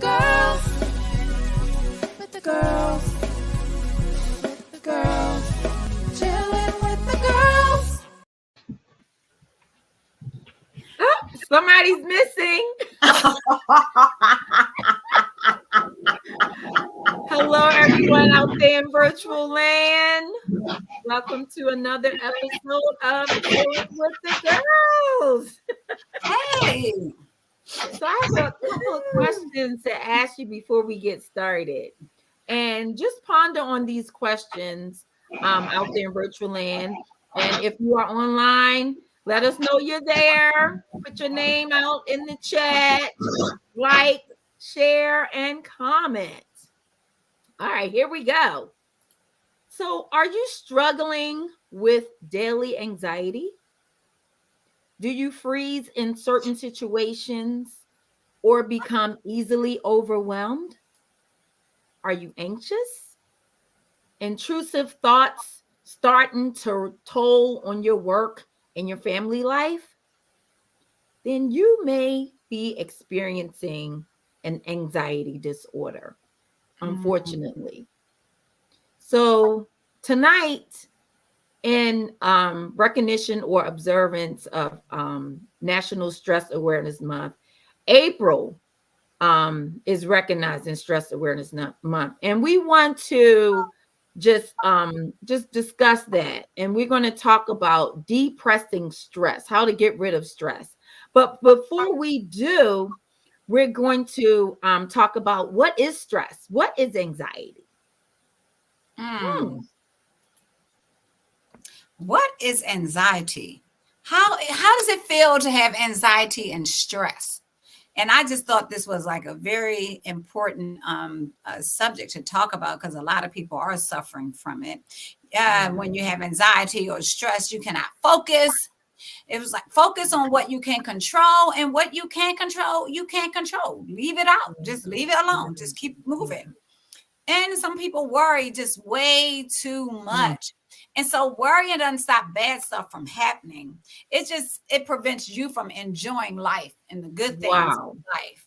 girls, with the girls, with the girls, chillin' with the girls. Oh, somebody's missing. Hello, everyone out there in virtual land. Welcome to another episode of Chillin' with the Girls. Hey. So I have a couple of questions to ask you before we get started. And just ponder on these questions out there in virtual land. And if you are online, let us know you're there. Put your name out in the chat. Like, share, and comment. All right, here we go. So, are you struggling with daily anxiety? Do you freeze in certain situations or become easily overwhelmed? Are you anxious? Intrusive thoughts starting to toll on your work and your family life? Then you may be experiencing an anxiety disorder, unfortunately. So tonight, in recognition or observance of National Stress Awareness Month, April is recognized in Stress Awareness Month, and we want to just discuss that. And we're going to talk about depressing stress, how to get rid of stress. But before we do, we're going to talk about what is stress, what is anxiety. What is anxiety? How does it feel to have anxiety and stress? And I just thought this was like a very important subject to talk about because a lot of people are suffering from it. When you have anxiety or stress, you cannot focus. It was like focus on what you can control, and what you can't control, you can't control. Leave it out. Just leave it alone. Just keep moving. And some people worry just way too much. And so worrying doesn't stop bad stuff from happening. It prevents you from enjoying life and the good things of life.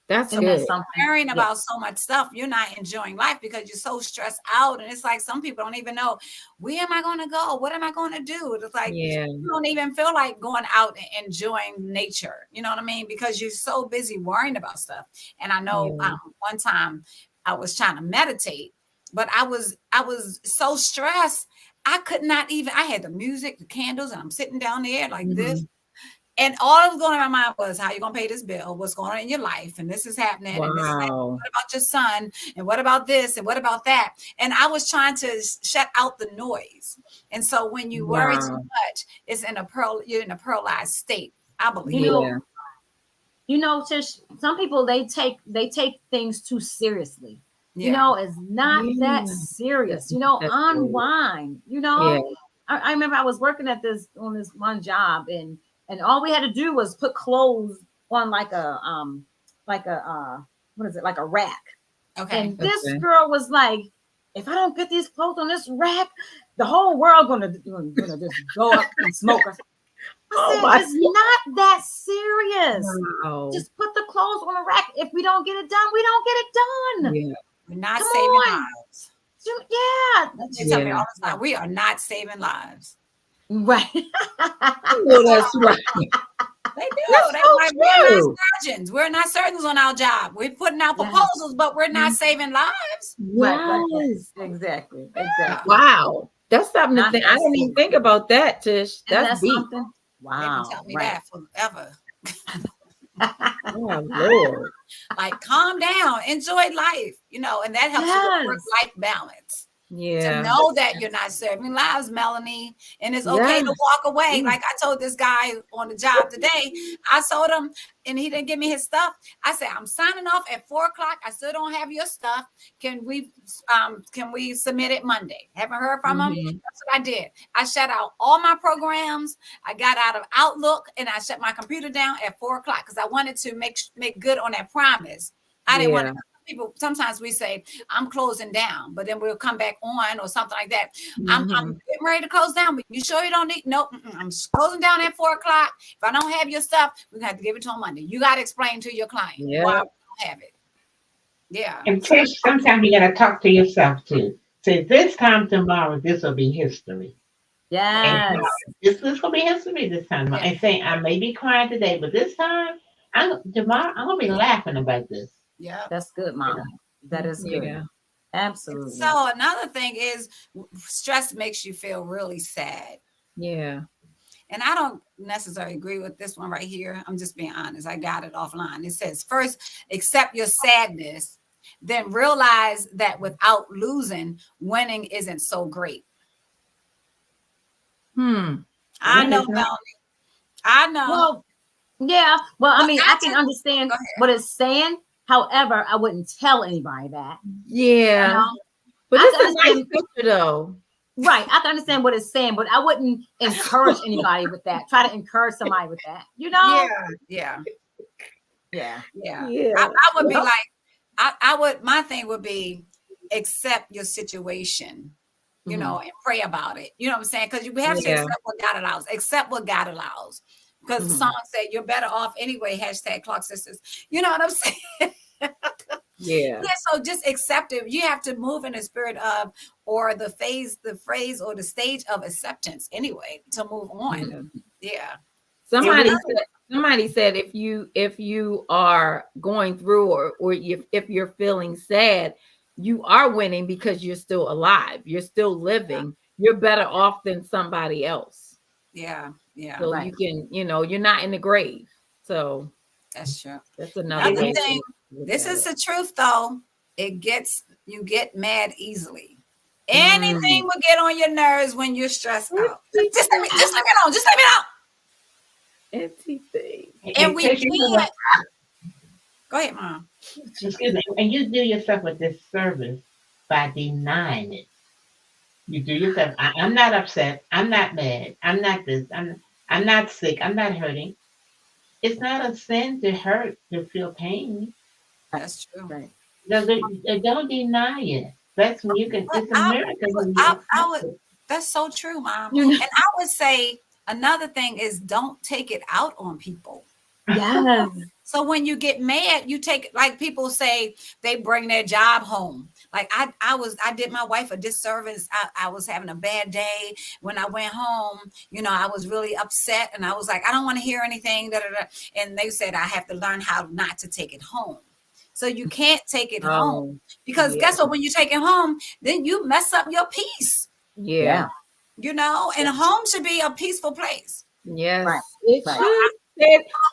That's so good. Worrying about so much stuff, you're not enjoying life because you're so stressed out. And it's like some people don't even know, where am I going to go? What am I going to do? It's like you don't even feel like going out and enjoying nature. You know what I mean? Because you're so busy worrying about stuff. And I know one time I was trying to meditate, but I was so stressed. I could not even, I had the music, the candles, and I'm sitting down there like this. And all that was going on in my mind was, how you going to pay this bill? What's going on in your life? And this is happening. And this is happening. What about your son? And what about this? And what about that? And I was trying to shut out the noise. And so when you worry too much, you're in a paralyzed state, I believe. You know, Tish, some people, they take things too seriously. You know, it's not that serious. You know, unwind. You know, I remember I was working at this one job, and all we had to do was put clothes on like a what is it, like a rack. Okay. And this girl was like, if I don't get these clothes on this rack, the whole world gonna just go up and smoke us. It's not that serious. Wow. Just put the clothes on a rack. If we don't get it done, we don't get it done. Yeah. We're not saving lives. They tell me all the time, we are not saving lives. Right. Well, that's right. They do. We're not surgeons. We're not surgeons on our job. We're putting out proposals, but we're not saving lives. Right. Exactly. Wow. That's something to think. I didn't even think about that, Tish. That's deep. Something. Wow. They tell me that forever. Oh, Lord. Like, calm down, enjoy life, you know, and that helps you with work-life balance. Yeah. To know that you're not serving lives, Melanie, and it's okay to walk away. Like I told this guy on the job today, I told him, and he didn't give me his stuff. I said, I'm signing off at 4:00. I still don't have your stuff. Can we submit it Monday? Haven't heard from him. That's what I did. I shut out all my programs. I got out of Outlook and I shut my computer down at 4:00 because I wanted to make good on that promise. I didn't want to. People sometimes we say I'm closing down, but then we'll come back on or something like that. I'm getting ready to close down, but you sure you don't need? Nope, I'm closing down at 4:00. If I don't have your stuff, we're gonna have to give it to them Monday. You got to explain to your client why we don't have it. Yeah. And Trish, sometimes you gotta talk to yourself too. Say this time tomorrow, this will be history. And Yes. this will be history this time. Yeah. And saying I may be crying today, but this time, tomorrow I'm gonna be laughing about this. Yeah. That's good, Mom. That is good. Yeah. Absolutely. So another thing is stress makes you feel really sad. Yeah. And I don't necessarily agree with this one right here. I'm just being honest. I got it offline. It says, first, accept your sadness, then realize that without losing, winning isn't so great. I know, Melanie. I know. Well, yeah. Well, I mean, I can just understand what it's saying. However, I wouldn't tell anybody that. Yeah. You know? But I it's can a nice understand- picture though. Right. I can understand what it's saying, but I wouldn't encourage anybody with that. Try to encourage somebody with that. You know? Yeah. Yeah. I would be like, I would, my thing would be accept your situation, you know, and pray about it. You know what I'm saying? Because we have to accept what God allows. Accept what God allows. Because the song said, you're better off anyway, # Clock Sisters. You know what I'm saying? Yeah. So just accept it. You have to move in the spirit of, or the phrase, or the stage of acceptance anyway to move on. Yeah. Somebody said if you are going through or if you're feeling sad, you are winning because you're still alive. You're still living. You're better off than somebody else. Yeah. So you can, you're not in the grave. So that's true. That's another way. Thing. This is the truth, though. You get mad easily. Anything will get on your nerves when you're stressed out. Just let me know. Just let me know. Anything. And we can't. Go ahead, Mom. Excuse me. And you do yourself a disservice by denying it. You do yourself. I'm not upset. I'm not mad. I'm not this. I'm not sick. I'm not hurting. It's not a sin to hurt, to feel pain. That's true. Right. No, don't deny it. That's when you can. It's a miracle. That's so true, Mom. And I would say another thing is don't take it out on people. Yes. So when you get mad, you take, like people say, they bring their job home. Like I did my wife a disservice. I was having a bad day. When I went home, I was really upset, and I was like, I don't want to hear anything. And they said I have to learn how not to take it home. So you can't take it home, because guess what? When you take it home, then you mess up your peace. Yeah. And home should be a peaceful place. Yes. Right. It should.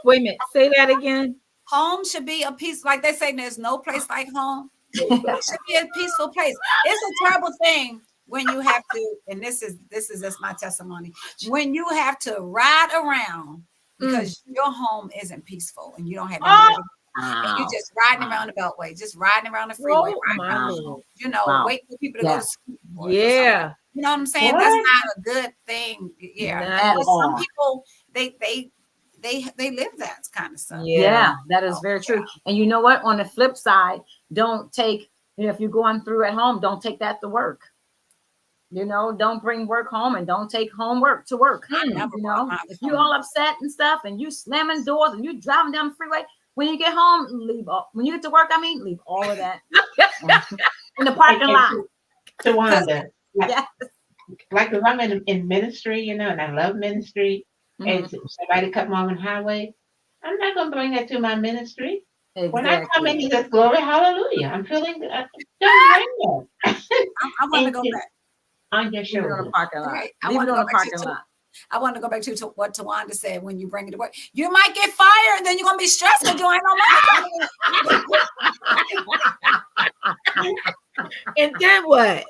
Wait a minute. Say that again. Home should be a peace. Like they say, there's no place like home. It should be a peaceful place. It's a terrible thing when you have to, and this is just my testimony, when you have to ride around because your home isn't peaceful and you don't have and you just riding around the beltway, just riding around the freeway, waiting for people to go to school. Yeah. You know what I'm saying? What? That's not a good thing. Yeah. Some people, they live that kind of stuff. Yeah, that is very true. And you know what? On the flip side, don't take, if you're going through at home, don't take that to work. Don't bring work home, and don't take homework to work. If you're all upset and stuff, and you slamming doors and you driving down the freeway, when you get home, when you get to work, leave all of that in the parking lot. Tawanda, like if I'm in ministry, and I love ministry, and somebody cut me off on the highway, I'm not going to bring that to my ministry. Exactly. When I come into this glory, hallelujah, I'm feeling good. Don't bring that. I want to go back. On your shoulder. Leave it on the parking lot. Right. Leave it on the parking lot. I want to go back to what Tawanda said. When you bring it to work, you might get fired, and then you're gonna be stressed because you ain't no money. And then what?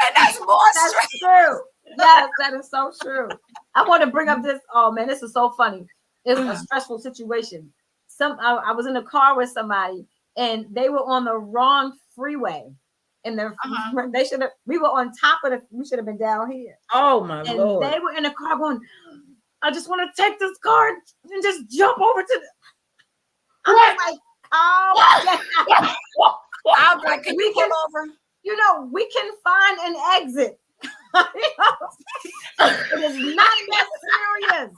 And that's more stress. True. Yes, that is so true. I want to bring up this. Oh man, this is so funny. It's a stressful situation. I was in a car with somebody, and they were on the wrong freeway. And we were on top of we should have been down here. Oh my Lord. They were in the car going, I just want to take this car and just jump over to I'm like, I'm like, can we pull over? We can find an exit. It is not that serious.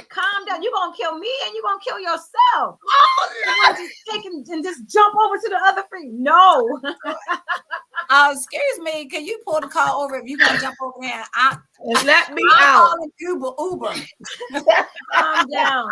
Calm down. You're gonna kill me and you're gonna kill yourself. Oh want to just take and just jump over to the other free. No. Excuse me, can you pull the car over if you want to jump over there? And let me out. Uber. Calm down.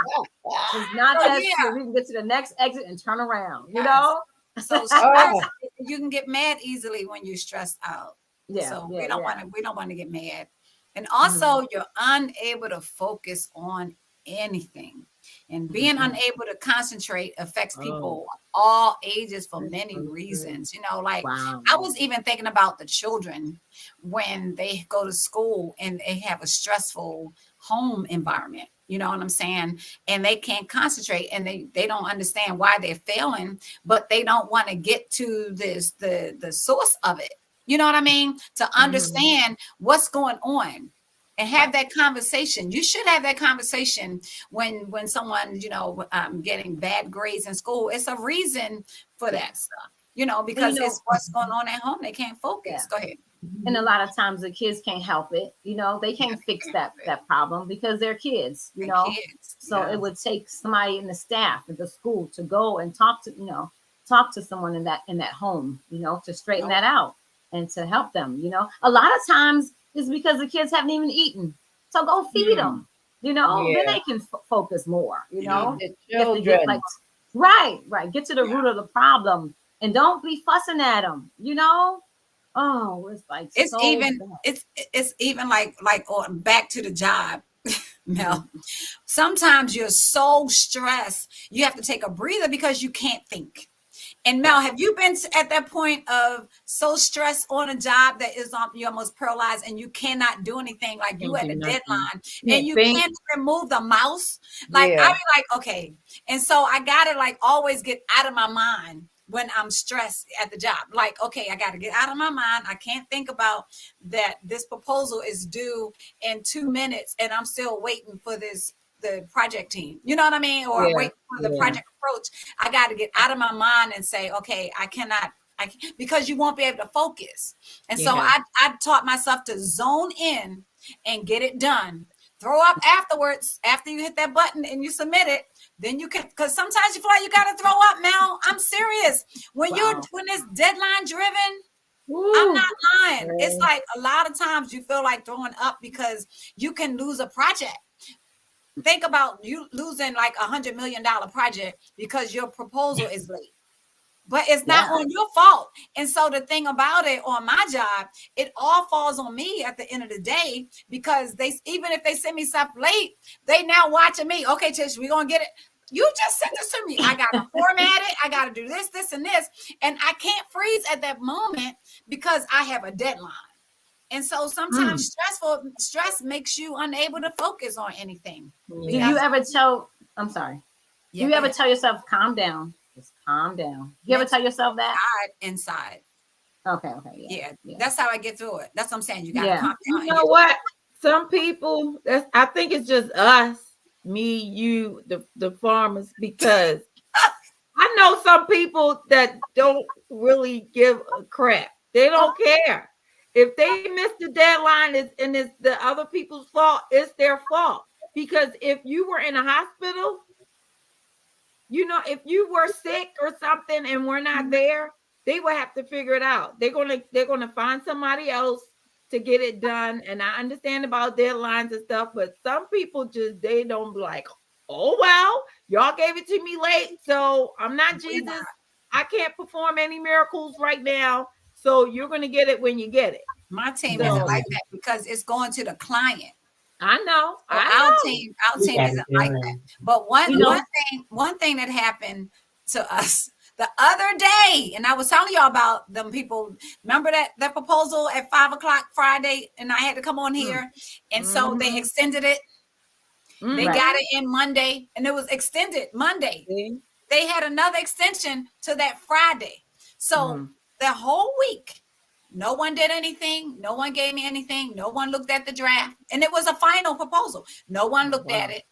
It's not that serious. We can get to the next exit and turn around, you know? So stress, you can get mad easily when you're stressed out. Yeah. So we don't want to get mad. And also you're unable to focus on anything. And being unable to concentrate affects people all ages for many reasons. You know, like I was even thinking about the children when they go to school and they have a stressful home environment. You know what I'm saying? And they can't concentrate and they don't understand why they're failing, but they don't want to get to the source of it. You know what I mean? To understand what's going on. And have that conversation. You should have that conversation when someone, you know, getting bad grades in school. It's a reason for that stuff, you know, because it's what's going on at home. They can't focus. Go ahead. And a lot of times the kids can't help it. You know, they can't fix that problem because they're kids, you know. So it would take somebody in the staff at the school to go and talk to someone in that home, you know, to straighten that out and to help them, you know. A lot of times it's because the kids haven't even eaten. So go feed them, you know, then they can focus more, you know. Right. Get to the root of the problem and don't be fussing at them, you know. Oh, it's like it's even like on back to the job. Mel, sometimes you're so stressed, you have to take a breather because you can't think. And Mel, have you been at that point of so stressed on a job that you're almost paralyzed and you cannot do anything? Like you at the deadline and you can't remove the mouse. Like I be like, okay. And so I gotta like always get out of my mind when I'm stressed at the job. Like, okay, I gotta get out of my mind. I can't think about that this proposal is due in 2 minutes and I'm still waiting for the project team, you know what I mean? Or wait for the project approach. I got to get out of my mind and say, okay, I can't, because you won't be able to focus. And so I taught myself to zone in and get it done. Throw up afterwards, after you hit that button and you submit it, then you can, because sometimes you feel like you got to throw up. Mel, I'm serious. When it's deadline driven, I'm not lying. It's like a lot of times you feel like throwing up because you can lose a project. Think about you losing like $100 million project because your proposal is late, but it's not on your fault. And so the thing about it on my job, it all falls on me at the end of the day, because even if they send me stuff late, they now watching me. Okay, Tish, we're going to get it. You just sent this to me. I got to format it. I got to do this, this, and this. And I can't freeze at that moment because I have a deadline. And so sometimes stress makes you unable to focus on anything. Do you ever tell, I'm sorry. Do you ever tell yourself, calm down, just calm down? You ever tell yourself that? Inside. Okay. Yeah. That's how I get through it. That's what I'm saying. You got to calm down. You know what? Some people, I think it's just us, me, you, the farmers, because I know some people that don't really give a crap. They don't care. If they miss the deadline and it's the other people's fault, it's their fault. Because if you were in a hospital, you know, if you were sick or something and we're not there, they will have to figure it out. They're gonna find somebody else to get it done. And I understand about deadlines and stuff, but some people they don't be like, oh well, y'all gave it to me late, so I'm not Jesus. I can't perform any miracles right now. So you're going to get it when you get it. My team isn't like that because it's going to the client. I know. Our team isn't like that. But one thing that happened to us the other day, and I was telling y'all about them people. Remember that proposal at 5:00 Friday, and I had to come on here, and so they extended it. They got it in Monday, and it was extended Monday. They had another extension to that Friday. So the whole week, no one did anything. No one gave me anything. No one looked at the draft. And it was a final proposal. No one looked at it.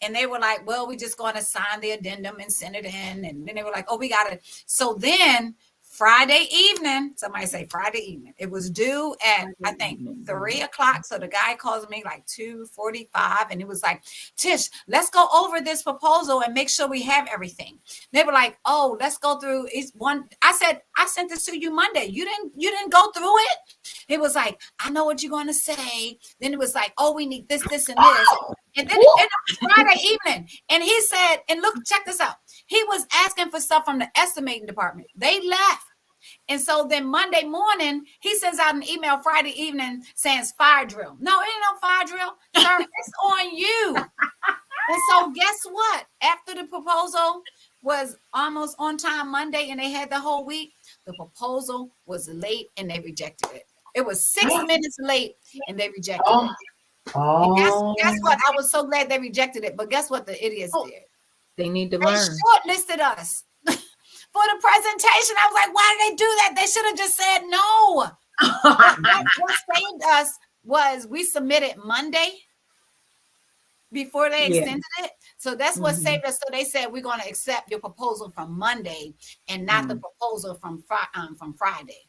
And they were like, well, we're just going to sign the addendum and send it in. And then they were like, oh, we got it. So then Friday evening. Somebody say Friday evening. It was due at, I think, 3:00. So the guy calls me like 2:45, and he was like, Tish, let's go over this proposal and make sure we have everything. They were like, oh, let's go through each one. I said, I sent this to you Monday. You didn't go through it. It was like, I know what you're going to say. Then it was like, oh, we need this, this, and this. And then it was Friday evening. And he said, and look, check this out. He was asking for stuff from the estimating department. They left. And so then Monday morning, he sends out an email Friday evening saying fire drill. No, it ain't no fire drill. Sir, it's on you. And so guess what? After the proposal was almost on time Monday and they had the whole week, the proposal was late and they rejected it. It was 6 minutes late and they rejected it. And guess what? I was so glad they rejected it. But guess what the idiots did? They need to learn. They shortlisted us for the presentation. I was like, why did they do that? They should have just said no. What saved us was we submitted Monday before they extended it. So that's what saved us. So they said, we're going to accept your proposal from Monday and not the proposal from Friday.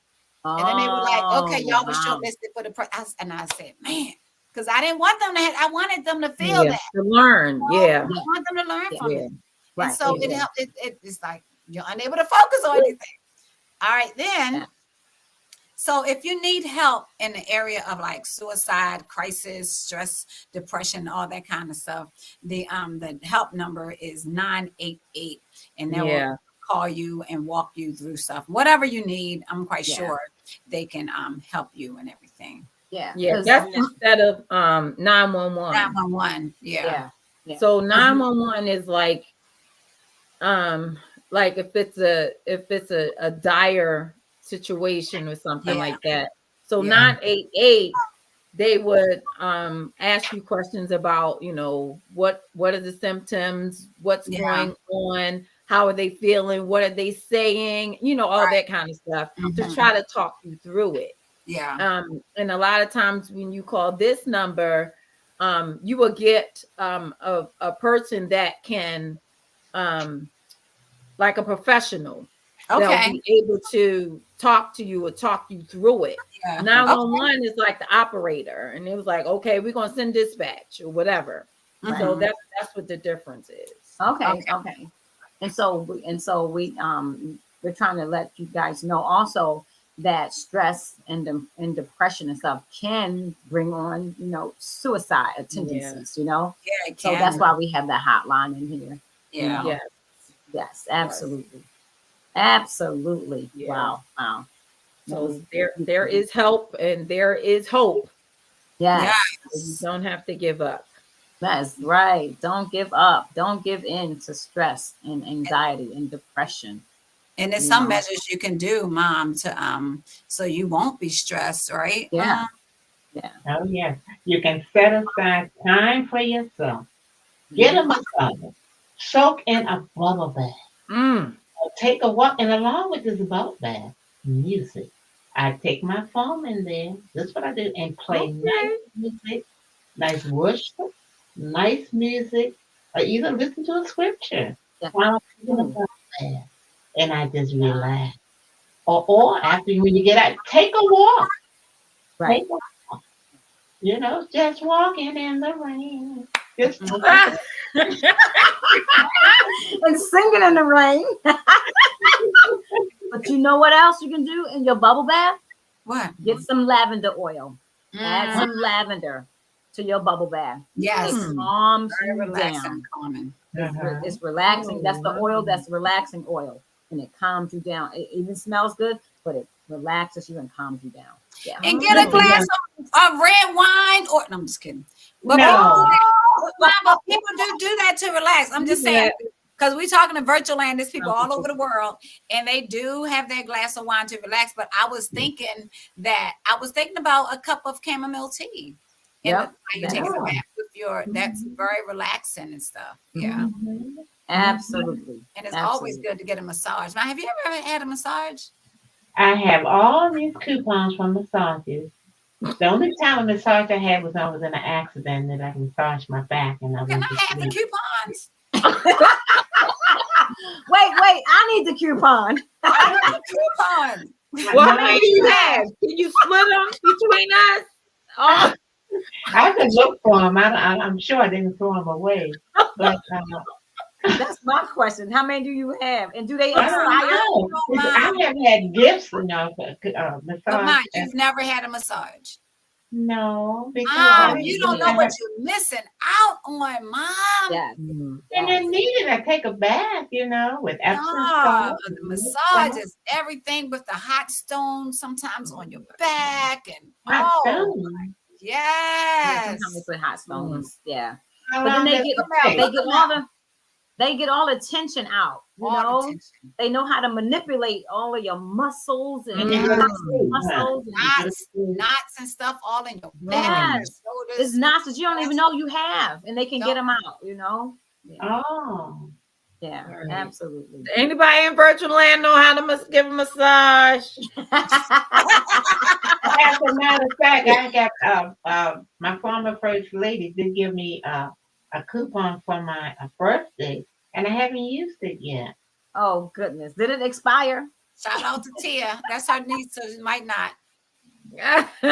And then they were like, okay, y'all were shortlisted for the and I said, man, because I didn't want them to I wanted them to feel that. To learn. I want them to learn from it. Right. And so it helped. It's like you're unable to focus on anything. All right, then. So if you need help in the area of like suicide, crisis, stress, depression, all that kind of stuff, the help number is 988, and they will call you and walk you through stuff. Whatever you need, I'm quite sure they can help you and everything. Yeah, that's instead of 911. 911, yeah. So 911 is like if it's a dire situation or something like that. So 988, they would ask you questions about, what are the symptoms, what's going on, how are they feeling, what are they saying, all that kind of stuff to try to talk you through it. And a lot of times when you call this number, you will get a person that can like a professional that'll be able to talk to you or talk you through it. 911 is like the operator, and it was like, okay, we're gonna send dispatch or whatever. So that's what the difference is. Okay. And so we we're trying to let you guys know also that stress and depression and stuff can bring on, suicide tendencies, Yeah, it So can. that's why we have that hotline in here. Yeah. Yes, absolutely. Absolutely. Yeah. Wow. So there is help and there is hope. Yes. You don't have to give up. That's right. Don't give up. Don't give in to stress and anxiety and depression. And there's some measures you can do, Mom, to so you won't be stressed, right? Yeah. Oh yes. You can set aside time for yourself. Get a massage. Soak in a bubble bath. Take a walk, and along with this bubble bath, music. I take my phone in there. That's what I do, and play nice music, nice worship, nice music, or either listen to a scripture while I'm in a bubble bath, and I just relax. Or after when you get out, take a walk. Right. Take a walk. Just walking in the rain. Just and singing in the rain. But you know what else you can do in your bubble bath? What? Get some lavender oil. Add some lavender to your bubble bath. Yes. It calms Very you relaxing, down. calming. It's relaxing. That's the oil. That's relaxing oil, and it calms you down. It even smells good, but it relaxes you and calms you down. Yeah. And get a glass of red wine, or no, I'm just kidding. But people do that to relax. I'm just saying, because we're talking to virtual land, there's people all over the world, and they do have their glass of wine to relax. But I was thinking about a cup of chamomile tea. You take a bath with that's very relaxing and stuff. Yeah. Absolutely. And it's always good to get a massage. Now, have you ever had a massage? I have all these coupons from massages. The only time a massage I had was when I was in an accident that I massaged my back, and Can I have the coupons? Wait, I need the coupon. I want the on. Well, how many do you have? Can you split them between us? Oh. I could look for them. I'm sure I didn't throw them away. But that's my question. How many do you have? And do they I expire? don't know. I haven't had gifts, massage. But Mom, you've never had a massage. No, because you don't know what you're missing out on, Mom. Yeah. And then needed I take a bath, with Epsom salt. The massage is everything with the hot stones, sometimes on your back and yes. Sometimes they put hot stones. Yeah. How but then long they does get it take? all the tension out. They know how to manipulate all of your muscles and muscles and knots and stuff all in your back. Yes. It's knots that you don't even know you have, and they can get them out. Yeah. Oh. Yeah, absolutely. Anybody in virtual land know how to give a massage? As a matter of fact, I got my former first lady did give me a coupon for my birthday, and I haven't used it yet. Oh goodness! Did it expire? Shout out to Tia. That's her niece, so it might not. What's the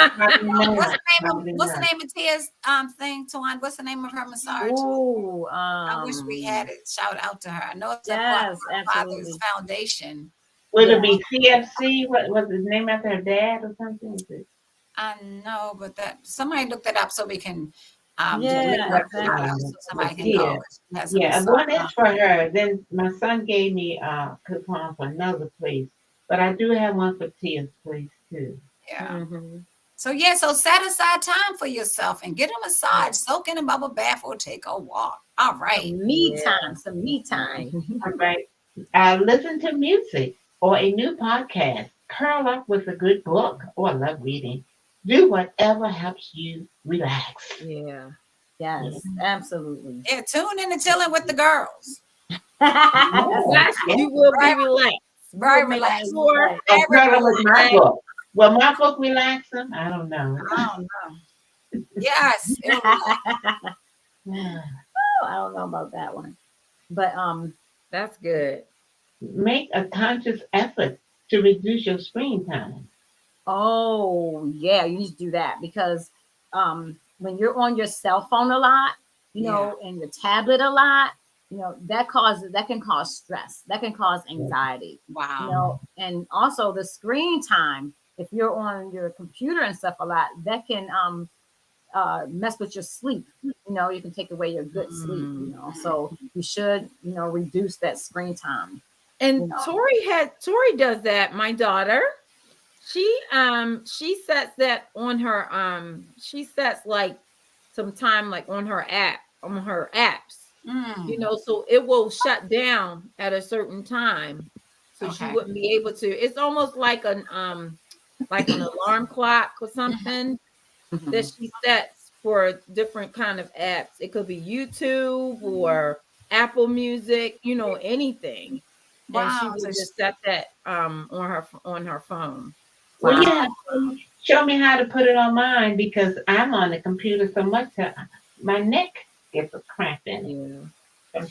name of Tia's thing, Tuan? What's the name of her massage? Ooh, I wish we had it. Shout out to her. I know it's yes, her father's foundation. Would it be CFC? What was his name after her dad or something? I know, but somebody look that up so we can somebody can go. One is for her. Then my son gave me a coupon for another place, but I do have one for Tia's place too. Yeah. Mm-hmm. So set aside time for yourself and get a massage, soak in a bubble bath, or take a walk. All right. Some me time. All right. Listen to music or a new podcast. Curl up with a good book or love reading. Do whatever helps you relax. Yeah. Yes, absolutely. Yeah, tune in to Chillin with the Girls. You will be relaxed. Very relaxed. Curl up with my book. Will my book relax them? I don't know. Yes. I don't know about that one. But that's good. Make a conscious effort to reduce your screen time. Oh, yeah, you need to do that because when you're on your cell phone a lot, and your tablet a lot, that can cause stress. That can cause anxiety. Wow. And also the screen time, if you're on your computer and stuff a lot, that can mess with your sleep. You can take away your good sleep, So you should, reduce that screen time. And Tori does that, my daughter. She sets that on her she sets like some time like on her apps. So it will shut down at a certain time. So she wouldn't be able to. It's almost like an alarm clock or something that she sets for different kind of apps. It could be YouTube or Apple Music, anything. Wow. And she would just set that on her phone. Well, yeah, show me how to put it on mine because I'm on the computer so much that my neck gets a cramp in it. But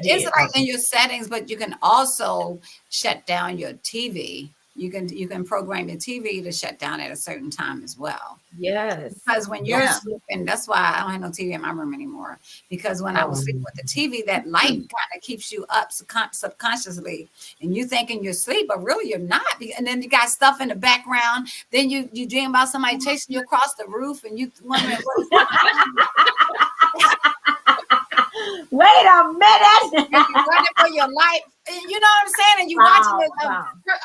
it's like in your settings, but you can also shut down your TV. You can program your TV to shut down at a certain time as well. Yes. Because when you're sleeping, that's why I don't have no TV in my room anymore. Because when I was sleeping with the TV, that light kind of keeps you up subconsciously. And you thinking you're asleep, but really you're not. And then you got stuff in the background. Then you dream about somebody chasing you across the roof and you wondering what's Wait a minute. You're running for your life. You know what I'm saying? And you watching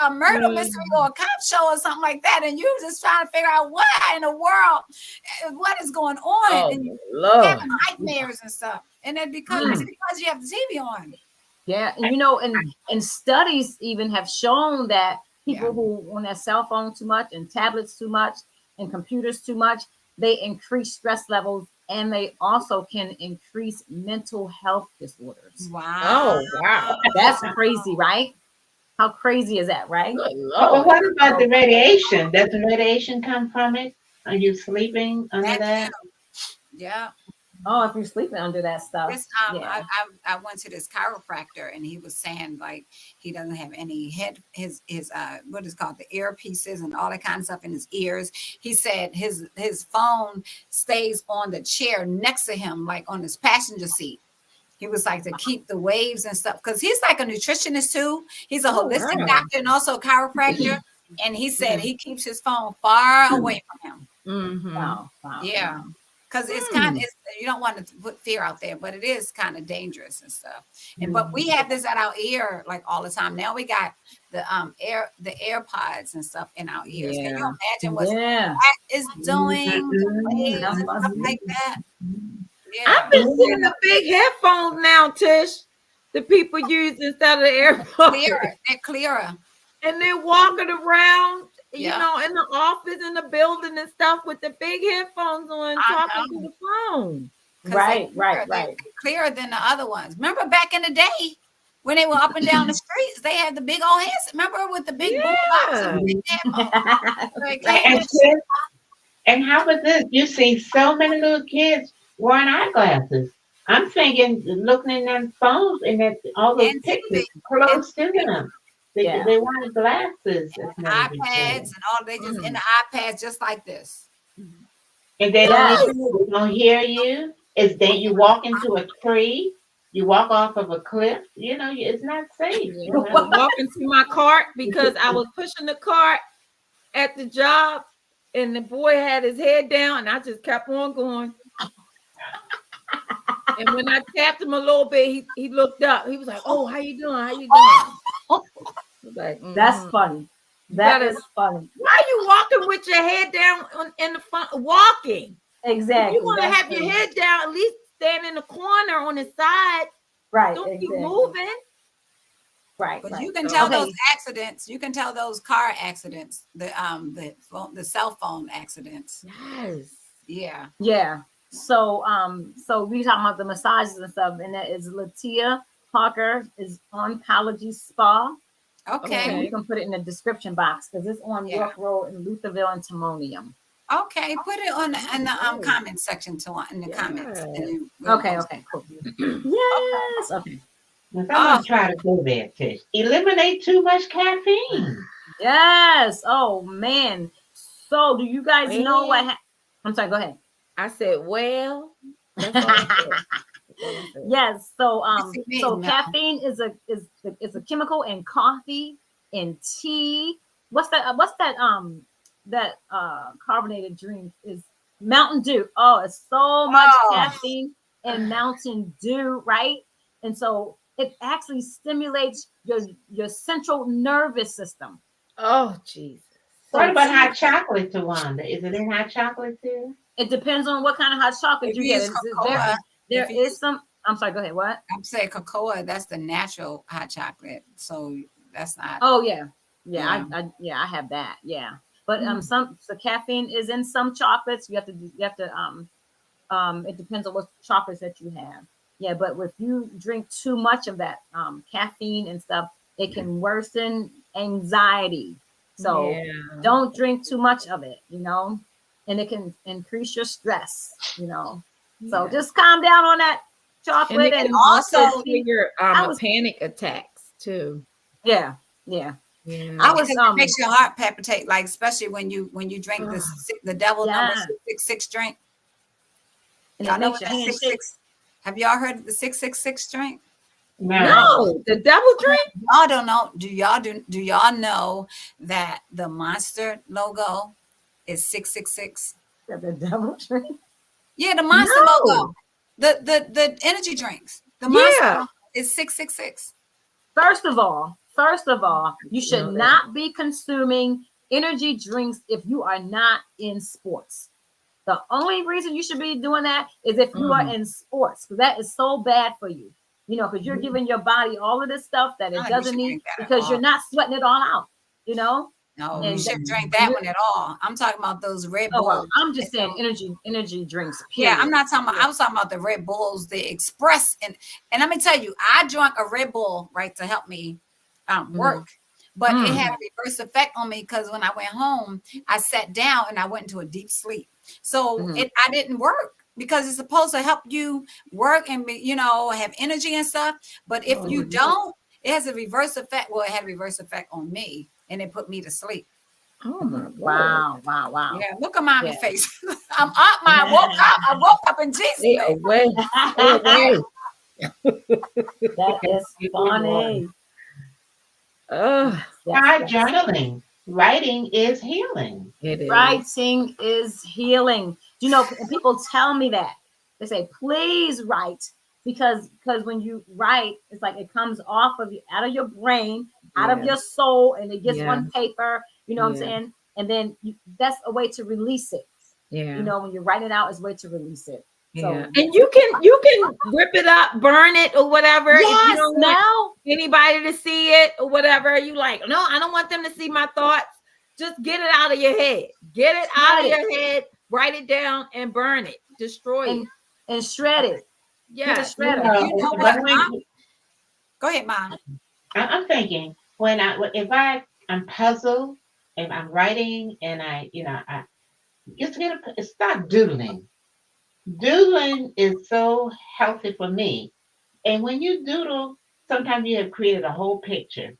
a murder mystery or a cop show or something like that, and you're just trying to figure out what in the world, what is going on, and you're having nightmares and stuff. And then because you have the TV on. Yeah, and and studies even have shown that people who on their cell phone too much and tablets too much and computers too much, they increase stress levels. And they also can increase mental health disorders. Wow. Oh, wow. That's crazy, right? How crazy is that, right? But what about the radiation? Does the radiation come from it? Are you sleeping under that? Yeah. Oh, if you're sleeping under that stuff. This I went to this chiropractor and he was saying like he doesn't have any his what is called the earpieces and all that kind of stuff in his ears. He said his phone stays on the chair next to him, like on his passenger seat. He was like to keep the waves and stuff because he's like a nutritionist too. He's a holistic doctor and also a chiropractor. And he said he keeps his phone far away from him. Mm-hmm. Wow. Yeah. Because it's kind of, you don't want to put fear out there, but it is kind of dangerous and stuff. And but we have this at our ear like all the time. Now we got the AirPods and stuff in our ears. Can you imagine what that is doing? And stuff like that. Yeah. I've been seeing the big headphones now, Tish. The people use instead of the AirPods. They're clearer. And they're walking around, you know, in the office, in the building and stuff with the big headphones on, talking to the phone. Right. They're clearer than the other ones. Remember back in the day when they were up and down the streets, they had the big old heads. Remember with the big boombox and the big headphones? And how about this? You see so many little kids wearing eyeglasses. I'm thinking, looking in them phones and that all those pictures close to them. They wanted glasses. iPads and all. They just in the iPads just like this. And they don't hear you. You walk into a tree. You walk off of a cliff. You know, it's not safe. You know? Walking to my cart because I was pushing the cart at the job, and the boy had his head down, and I just kept on going. And when I tapped him a little bit, he looked up. He was like, "Oh, how you doing? How you doing?" Like, that's funny. That is funny. Why are you walking with your head down in the front? Walking. Exactly. You want to have your head down, at least stand in the corner on the side. Right. Don't keep moving. Right. But you can tell those accidents. You can tell those car accidents. The cell phone accidents. Yes. Yeah. Yeah. So we talking about the massages and stuff, and that is Latia Parker is on Oncology Spa. Okay. You can put it in the description box because it's on York Road in Lutherville and Timonium. Okay, put it on in the comment section in the comments. Okay, cool. Yes. Okay. I'm gonna try to go there, Tish. Eliminate too much caffeine. Yes. Oh man. So do you guys know what? I'm sorry. Go ahead. I said, well. That's all I said. Yes. So caffeine is a chemical in coffee, in tea. What's that carbonated drink is Mountain Dew. Oh, it's so much caffeine in Mountain Dew, right? And so it actually stimulates your central nervous system. Oh, Jesus. What about hot chocolate, Tawanda? Is it in hot chocolate too? It depends on what kind of hot chocolate you get. There is some. I'm sorry. Go ahead. What? I'm saying cocoa. That's the natural hot chocolate. So that's not. Oh yeah. I have that. Yeah. But the caffeine is in some chocolates. You have to it depends on what chocolates that you have. Yeah, but if you drink too much of that caffeine and stuff, it can worsen anxiety. So don't drink too much of it, and it can increase your stress, So just calm down on that chocolate, and it can also trigger panic attacks too. Yeah. It makes your heart palpitate, like especially when you drink the devil number 666 drink. Y'all know what that 666? Have y'all heard of the 666 drink? No, the devil drink. Y'all don't know. Do y'all know that the Monster logo is 666? The devil drink. Yeah, the Monster logo. The energy drinks. The Monster is 666. First of all, you should not be consuming energy drinks if you are not in sports. The only reason you should be doing that is if you are in sports, because that is so bad for you. Because you're giving your body all of this stuff that it doesn't need because you're not sweating it all out, No, you shouldn't drink that one at all. I'm talking about those Red Bulls. Well, I'm just saying energy drinks. Period. Yeah, I'm not talking about. I was talking about the Red Bulls, the Express, and let me tell you, I drank a Red Bull to help me work, but it had a reverse effect on me because when I went home, I sat down and I went into a deep sleep. So I didn't work. because it's supposed to help you work and have energy and stuff. But if you don't, it has a reverse effect. Well, it had a reverse effect on me, and it put me to sleep. Oh my wow. Yeah, look at mommy's face. I'm up, I woke up in Jesus' name. That is funny. Journaling. Writing is healing. It is. Writing is healing. And people tell me that. They say, please write. Because when you write, it's like it comes off of you, out of your brain, out of your soul, and it gets on paper. You know what I'm saying? And then that's a way to release it. Yeah. When you write it out, it's a way to release it. So, and you can rip it up, burn it, or whatever. Yes, if you don't want anybody to see it or whatever. You like, no, I don't want them to see my thoughts. Just get it out of your head. Get it out of your head. Write it down and burn it. Destroy it and shred it. Yeah, shred it. Go ahead, Mom. I'm thinking if I'm puzzled and I'm writing and I start doodling. Doodling is so healthy for me. And when you doodle, sometimes you have created a whole picture,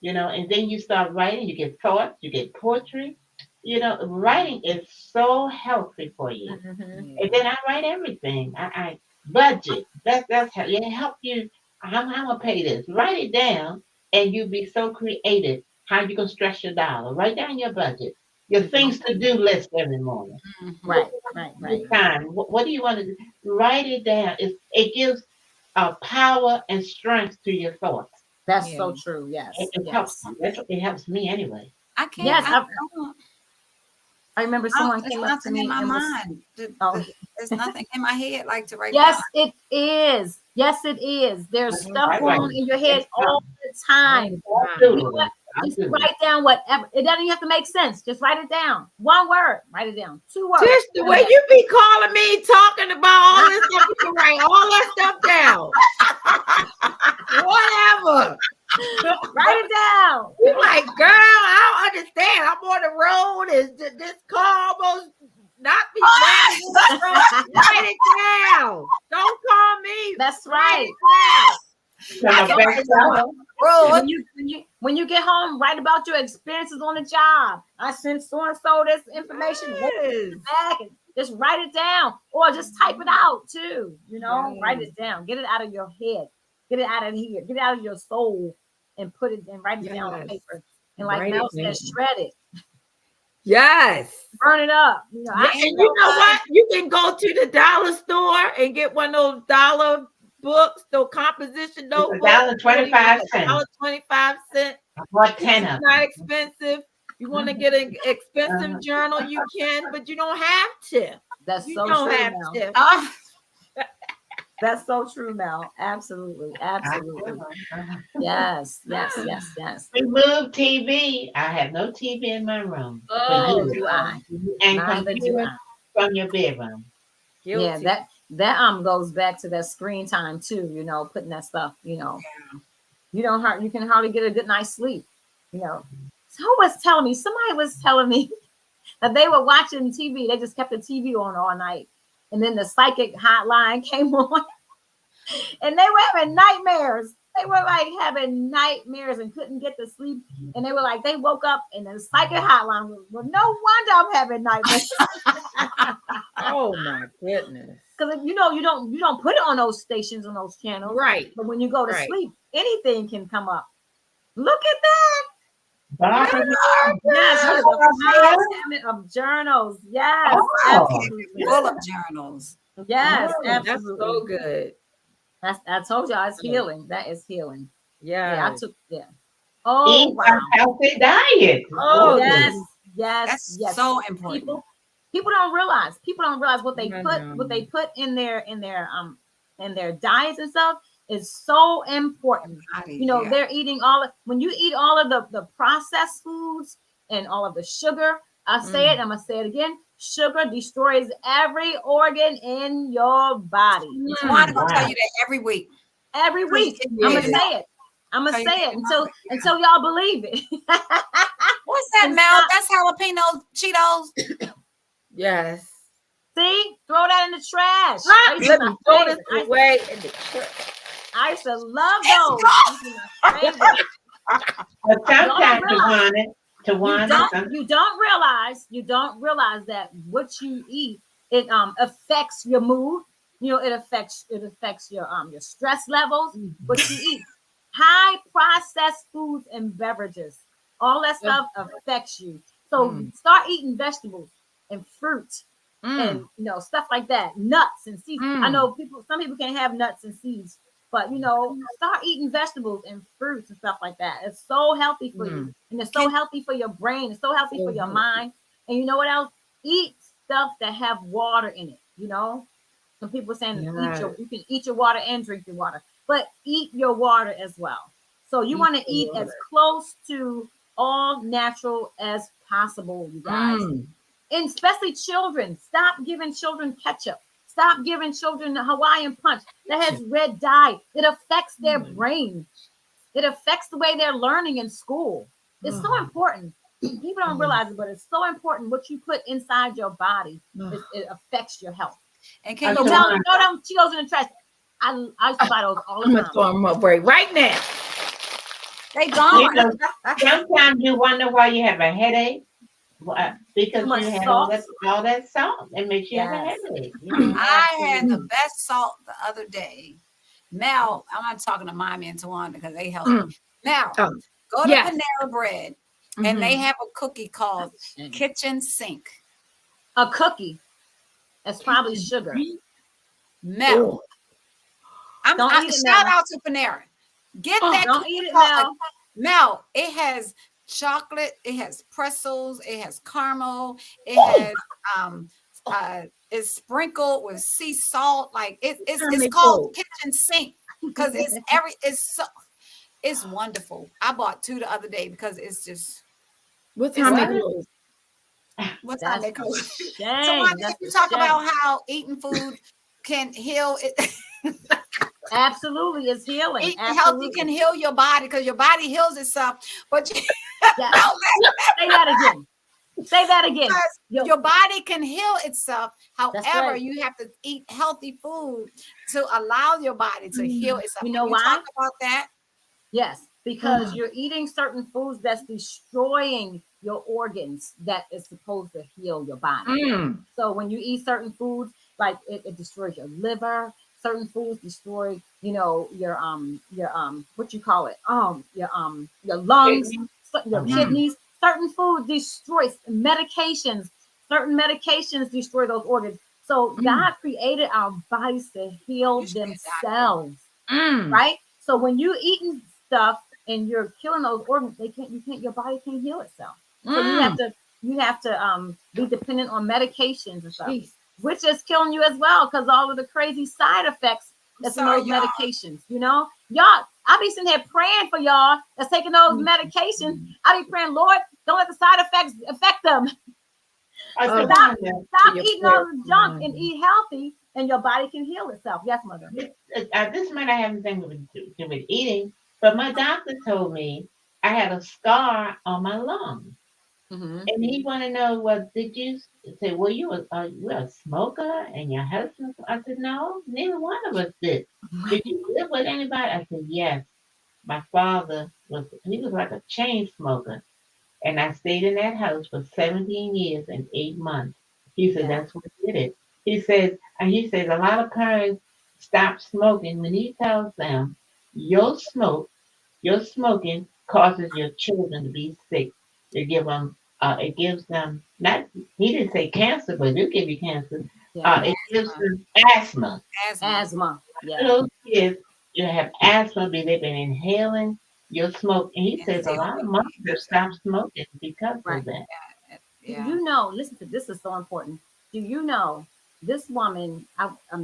and then you start writing, you get thoughts, you get poetry. Writing is so healthy for you. Mm-hmm. And then I write everything. I budget. That's how it help you. I'm gonna pay this. Write it down, and you be so creative. How you gonna stretch your dollar? Write down your budget, your things to do list every morning. Mm-hmm. Right. Time. What do you want to do? Write it down. It gives power and strength to your thoughts. That's so true. Yes. It helps me anyway. I can't. Yes. I remember someone came up to me in my mind. There's nothing in my head like to write down. Yes, it is. Yes, it is. There's stuff going on in your head all the time. Just write down whatever. It doesn't even have to make sense. Just write it down. One word. Write it down. 2 words. Just the way you be calling me, talking about all this stuff, you can write all that stuff down. Whatever. Write it down. You like, girl, I don't understand. I'm on the road. Is this car almost not be write it down. Don't call me. That's right. When you get home, write about your experiences on the job. I sent so and so this information. Back and just write it down, or just type it out too. Write it down. Get it out of your head. Get it out of here. Get it out of your soul, and put it and write it down on paper. And like Mel said, shred it. Yes. Burn it up. And you know what? You can go to the dollar store and get one of those dollar books, those composition notebooks. $1.25. $1.25. I bought 10 of them. Not expensive. You want to get an expensive journal, you can, but you don't have to. That's you so don't true. Have Mel. to. That's so true, Mel. Absolutely. Yes. Remove TV. I have no TV in my room. Oh, do I? And computer from your bedroom. Guilty. Yeah, that goes back to that screen time too. Putting that stuff. You can hardly get a good night's sleep. Somebody was telling me that they were watching TV. They just kept the TV on all night. And then the psychic hotline came on and they were having nightmares. They were like having nightmares and couldn't get to sleep. And they were like, they woke up and the psychic hotline was, well, no wonder I'm having nightmares. Oh my goodness. Because you don't put it on those stations, on those channels. Right. But when you go to sleep, anything can come up. Look at that. Yes, of journals. Yes, absolutely. Full of journals. Yes, absolutely. That's so good. I told y'all it's healing. That is healing. Yeah. Oh, wow. A healthy diet. Oh, yes. So important. People don't realize. What they put in their diets and stuff is so important. They're eating when you eat all of the processed foods and all of the sugar. I say it, I'm gonna say it again. Sugar destroys every organ in your body. I'm gonna tell you that every week. Every week. I'm gonna say it. Until y'all believe it. What's that, Mel? That's jalapeno Cheetos. Yes. See, throw that in the trash. Let me throw this away in the trash. I used to love those. These are my favorite. But sometimes you don't realize that what you eat, it affects your mood. You know, it affects your stress levels. What you eat, high processed foods and beverages, all that stuff affects you. So start eating vegetables and fruit and stuff like that, nuts and seeds. I know some people can't have nuts and seeds, but start eating vegetables and fruits and stuff like that. It's so healthy for you, and it's so healthy for your brain. It's so healthy for your mind. And you know what else? Eat stuff that have water in it. Some people are saying you can eat your water and drink your water, but eat your water as well. So you want to eat as close to all natural as possible, you guys. And especially children. Stop giving children ketchup. Stop giving children the Hawaiian punch that has red dye. It affects their brain. It affects the way they're learning in school. It's so important. People don't realize it, but it's so important what you put inside your body. It affects your health. And can you throw them Cheetos in the trash? I used to buy those all the time. I'm gonna throw them away right now. They gone. Sometimes you wonder why you have a headache. Because you had all that salt. It makes you have a headache. I had the best salt the other day. Mel, I'm not talking to Mommy and Tawana because they help me. Mel, go to Panera Bread and they have a cookie called Kitchen Sink. A cookie. That's probably sugar. Mel. I'm shout out to Panera. Get that. Don't eat it, Mel. Mel, it has chocolate, it has pretzels, it has caramel, it has it's sprinkled with sea salt. Like it's called Kitchen Sink because it's wonderful. I bought 2 the other day because it's just what time they close? What time they close? So if you talk about how eating food can heal it. Absolutely, it's healing. Eating healthy can heal your body because your body heals itself. But say that again. Your body can heal itself. However, you have to eat healthy food to allow your body to heal itself. You know why? Talk about that. Yes, because you're eating certain foods that's destroying your organs that is supposed to heal your body. So when you eat certain foods, like it destroys your liver. Certain foods destroy, your what you call it? Your lungs, your kidneys. Certain food destroys medications. Certain medications destroy those organs. So God created our bodies to heal themselves, right? So when you're eating stuff and you're killing those organs, your body can't heal itself. So you have to be dependent on medications and stuff. Which is killing you as well because all of the crazy side effects that's in those medications, Y'all, I be sitting here praying for y'all that's taking those medications. I be praying, Lord, don't let the side effects affect them. Stop eating all the junk and eat healthy, and your body can heal itself. Yes, Mother. This might not have anything to do with eating, but my doctor told me I had a scar on my lung. And he want to know, well, did you say, well, you a smoker and your husband? I said, no, neither one of us did. Did you live with anybody? I said, yes. My father was like a chain smoker. And I stayed in that house for 17 years and 8 months. He said, that's what did it. He says a lot of parents stop smoking when he tells them your smoking causes your children to be sick. It gives them not. He didn't say cancer, but it'll give you cancer. It gives them asthma. Asthma. Yeah. Those kids, you have asthma because they've been inhaling your smoke. And he says a lot of mothers have stopped smoking because of that. Yeah. Do you know? Listen to this is so important. Do you know this woman?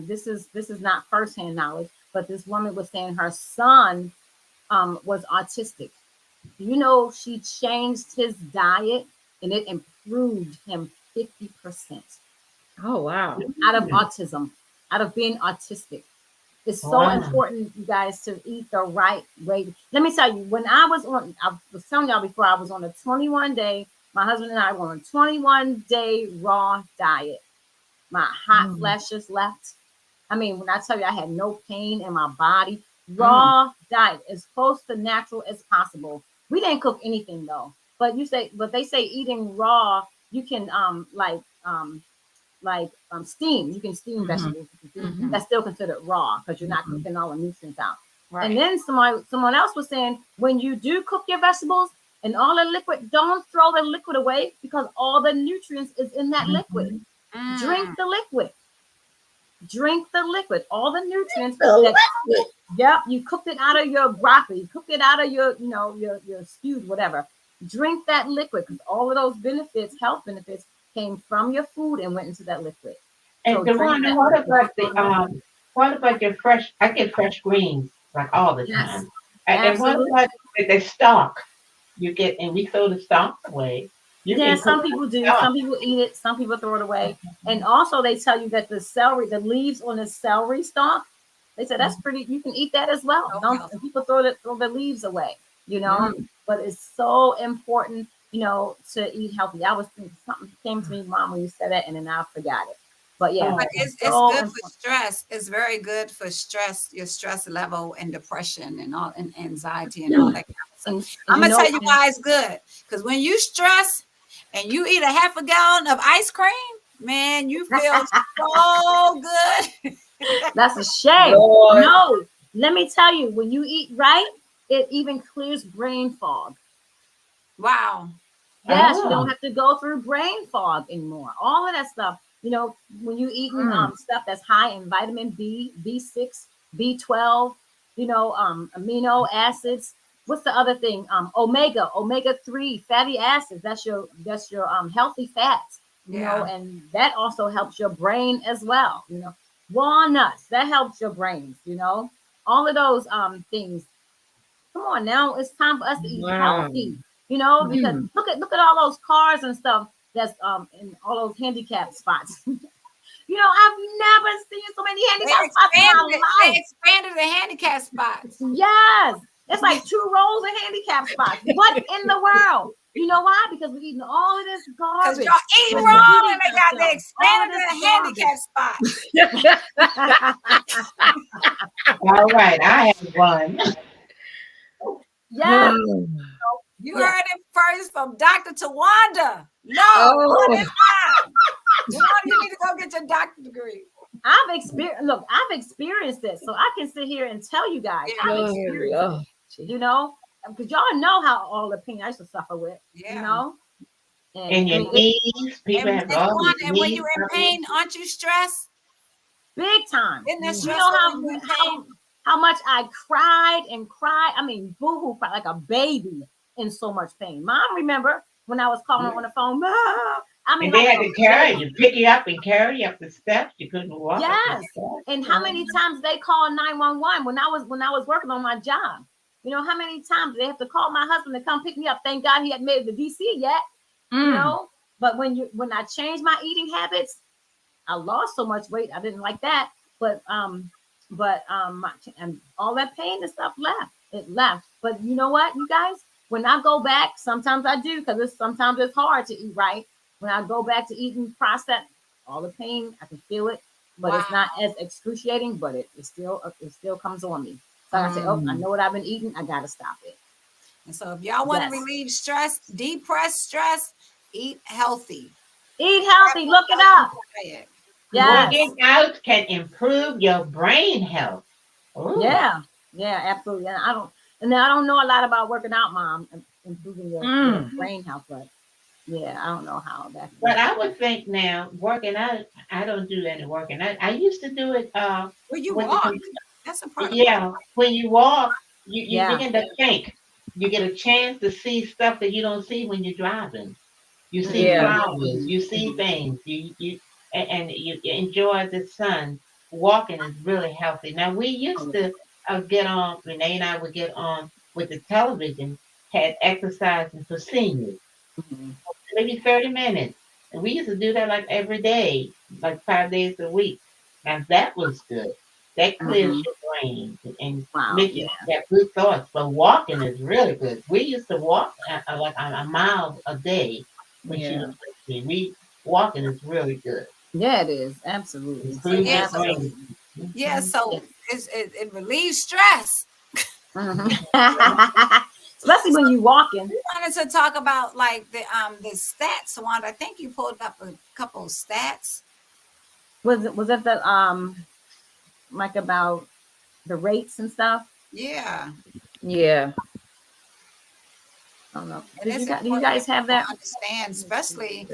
This is not firsthand knowledge, but this woman was saying her son was autistic. Do you know she changed his diet and it improved him 50%? Oh, wow. Out of autism, out of being autistic. It's so important, you guys, to eat the right way. Let me tell you, when I was telling y'all before, I was on a 21-day, my husband and I were on a 21-day raw diet. My hot flashes left. I mean, when I tell you I had no pain in my body, raw diet as close to natural as possible. We didn't cook anything though. But they say eating raw, you can steam. You can steam vegetables. That's still considered raw because you're not cooking all the nutrients out. Right. And then someone else was saying when you do cook your vegetables and all the liquid, don't throw the liquid away because all the nutrients is in that liquid. Drink the liquid. Drink the liquid. All the nutrients. Yep, you cooked it out of your broccoli. You cooked it out of your stewed whatever. Drink that liquid because all of those benefits, health benefits, came from your food and went into that liquid. And so what about your fresh? I get fresh greens like all the time. And what about the stalk you get? And we throw the stalk away. Some people do. Some people eat it. Some people throw it away. And also, they tell you that the leaves on the celery stalk, they say that's pretty. You can eat that as well. And people throw the leaves away. But it's so important, to eat healthy. I was thinking something came to me, Mom, when you said that, and then I forgot it. But but it's good for stress. It's very good for stress, your stress level and depression and anxiety and all that kind of stuff. I'm gonna tell you why it's good. Because when you stress and you eat a half a gallon of ice cream, man, you feel so good. That's a shame. Lord. No, let me tell you, when you eat right, it even clears brain fog. Wow. Yes, you don't have to go through brain fog anymore. All of that stuff. When you eat stuff that's high in vitamin B, B6, B12, amino acids. What's the other thing? Omega-3 fatty acids. That's your healthy fats. And that also helps your brain as well. Walnuts, that helps your brains. All of those things. Come on now, it's time for us to eat healthy. Because look at all those cars and stuff that's in all those handicap spots. I've never seen so many handicap spots in my life. They expanded the handicap spots. Yes. It's like 2 rows of handicap spots. What in the world? You know why? Because we're eating all of this garbage. Because y'all eat wrong and they expanded the handicap spots. All right, I have one. Yes. You heard it first from Dr. Tawanda. No, it's not. You need to go get your doctorate degree. I've experienced it, so I can sit here and tell you guys. I've experienced it, because y'all know how all the pain I used to suffer with, And your knees, people have all these and when you're in pain, aren't you stressed? Big time. Isn't that stressful? How much I cried and cried. I mean, boo-hoo cried like a baby in so much pain. Mom, remember when I was calling her on the phone? And they had to carry you, pick you up and carry you up the steps. You couldn't walk. Yes. And how many times they called 911 when I was working on my job? How many times they have to call my husband to come pick me up? Thank God he hadn't made it to DC yet. But when I changed my eating habits, I lost so much weight. I didn't like that. But and all that pain and stuff left. It left. But you know what, you guys? When I go back, sometimes I do because sometimes it's hard to eat right. When I go back to eating processed, all the pain, I can feel it, but it's not as excruciating. But it still comes on me. So I say, I know what I've been eating. I gotta stop it. And so if y'all want to relieve stress, depress stress, eat healthy. Eat healthy. Look it up. Yes. Working out can improve your brain health. Ooh. Yeah, absolutely. And I don't know a lot about working out, Mom, and improving your brain health, but yeah, I don't know how that. But I would think now, working out, I don't do any working out. I used to do it. When you walk, that's a part. Yeah, when you walk, you begin to think. You get a chance to see stuff that you don't see when you're driving. You see flowers, you see things, you enjoy the sun. Walking is really healthy. Now we used to get on. Renee and I would get on with the television, had exercising for seniors, maybe 30 minutes, and we used to do that like every day, like 5 days a week. Now that was good. That clears your brain and makes you have good thoughts. But walking is really good. We used to walk like a mile a day when she was with me. Walking is really good. Yeah, it is. Absolutely. So yeah, Absolutely. yeah. So it relieves stress. Especially when you're walking. We wanted to talk about like the stats, Wanda. I think you pulled up a couple of stats. Was it the like about the rates and stuff? Yeah. Yeah. I don't know. And it's Do you important guys that have people that? understand, especially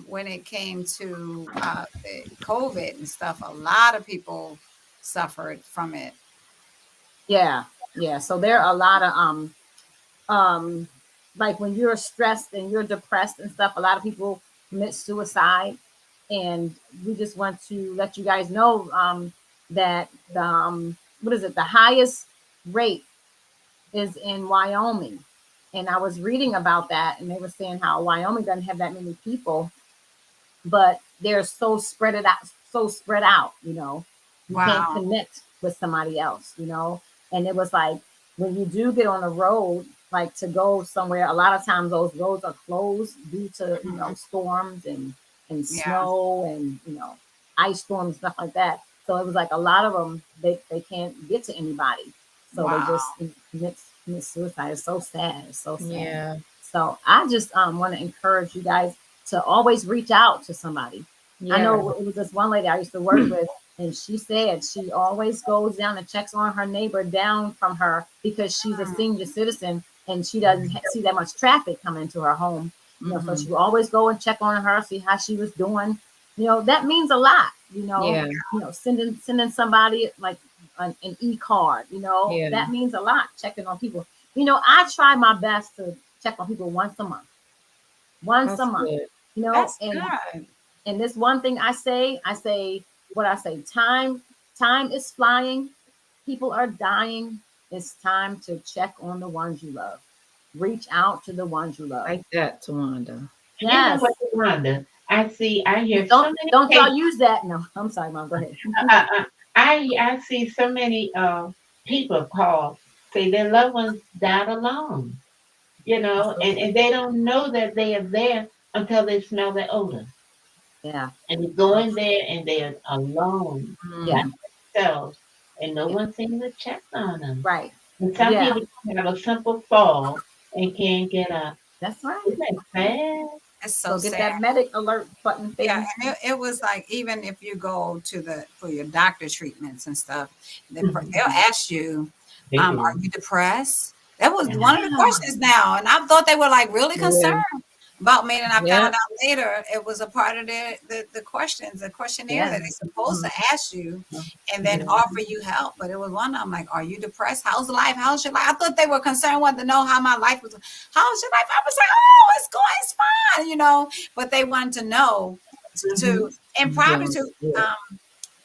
when it came to the COVID and stuff. A lot of people suffered from it. Yeah, yeah. So there are a lot of um like when you're stressed and you're depressed and stuff, a lot of people commit suicide. And we just want to let you guys know that the what is it? The highest rate is in Wyoming. And I was reading about that, and they were saying how Wyoming doesn't have that many people, but they're so spread out, you can't Wow. connect with somebody else. And it was like when you do get on a road, like to go somewhere, a lot of times those roads are closed due to, storms and Yeah. snow and, ice storms and stuff like that. So it was like a lot of them, they can't get to anybody. So they Wow. just commit suicide. It's so sad. It's so sad. Yeah. So I just want to encourage you guys to always reach out to somebody. Yeah. I know it was this one lady I used to work with, and she said she always goes down and checks on her neighbor down from her because she's a senior citizen and she doesn't see that much traffic coming into her home. So she will always go and check on her, see how she was doing. That means a lot. Yeah. Sending somebody like an e-card. Yeah. That means a lot. Checking on people. I try my best to check on people once a month. Once That's a month. good. That's And good. and this one thing I say what I say, time is flying, people are dying. It's time to check on the ones you love. Reach out to the ones you love. Like that, Tawanda. You know Yes. what, Wanda? I hear so Don't many y'all cases. use that. No, I'm sorry, Mom. Go ahead. I see so many people call, say their loved ones died alone, and they don't know that they are there until they smell the odor. Yeah. And they go in there and they are alone, Yeah. by themselves, and no Yeah. one seems to check on them. Right. And some Yeah. people have a simple fall and can't get up. That's right. Isn't that sad? It's so So get sad. that medic alert button thing. Yeah, and it was like even if you go for your doctor treatments and stuff, they'll ask you, "Are you depressed?" That was one of the questions now, and I thought they were like really concerned about me, and I found out later it was a part of the questions, the questionnaire that they're supposed to ask you, and then offer you help. But it was one of them like, "Are you depressed? How's life? How's your life?" I thought they were concerned, wanted to know how my life was. How's your life? I was like, "Oh, it's fine," but they wanted to know and probably to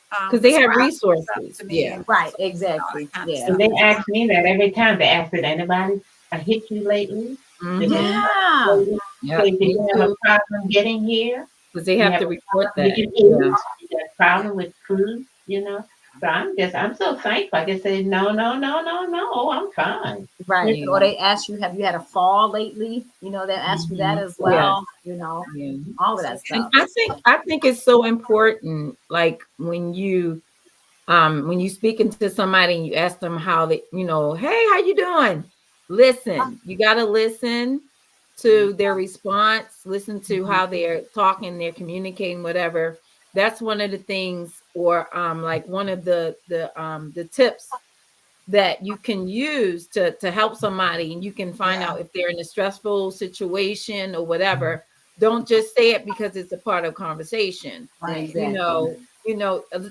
because they have resources. to me. Yeah. Right. Exactly. Yeah. And they ask me that every time. They ask, did anybody hit you lately? Did Yeah. did you have a problem getting here? Because they have to report that. You have a problem with food, So I'm so thankful. I can say, no, I'm fine. Right. Or they ask you, have you had a fall lately? They ask you that as well. All of that stuff. And I think it's so important, like when you speaking to somebody and you ask them how they, hey, how you doing? Listen, you got to listen to their response, listen to how they're talking, they're communicating, whatever. That's one of the things, or like one of the tips that you can use to help somebody, and you can find out if they're in a stressful situation or whatever. Don't just say it because it's a part of conversation. Right. Exactly.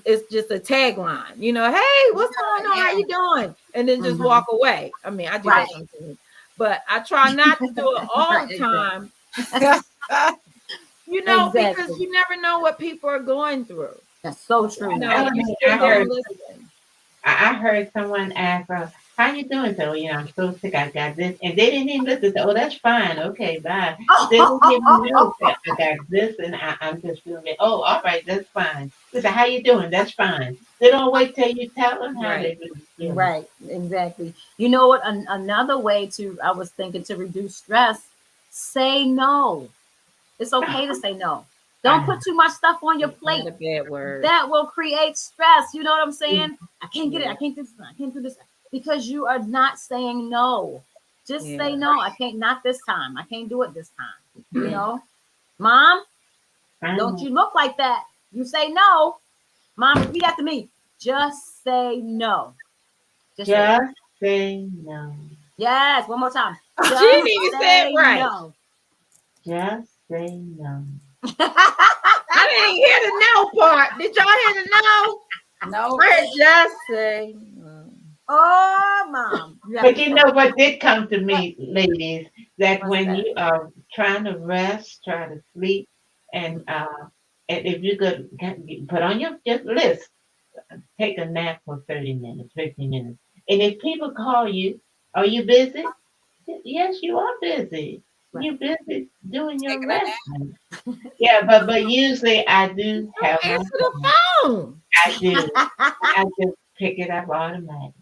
It's just a tagline, hey, what's going on? How you doing? And then just walk away. I mean, I do that sometimes, but I try not to do it all the time. Because you never know what people are going through. That's so true. I heard someone ask, how you doing? So, I'm so sick, I got this. And they didn't even listen to, that's fine. Okay, bye. They didn't even know that I got this and I'm just feeling it. Oh, all right, that's fine. Listen, how you doing? That's fine. They don't wait till you tell them how they really feel. Right, exactly. You know what? Another way I was thinking to reduce stress, say no. It's okay to say no. Don't put too much stuff on your plate. Not a bad word. That will create stress. You know what I'm saying? I can't get it. I can't do this. I can't do this. Because you are not saying no. Just say no. I can't, not this time. I can't do it this time. You know? Mom, don't you look like that. You say no. Mom, repeat after me. Just say no. Just say no. Yes, one more time. She didn't even say it right. No. Just say no. I didn't hear the no part. Did y'all hear the no? No. Just say no. Oh, Mom. But you know what did come to me, ladies, that when you are trying to rest, try to sleep, and if you could put on your list, take a nap for 30 minutes, 15 minutes. And if people call you, are you busy? Yes, you are busy. Right. You're busy doing your rest. Yeah, but usually I do have answer the phone. I do. I just pick it up automatically.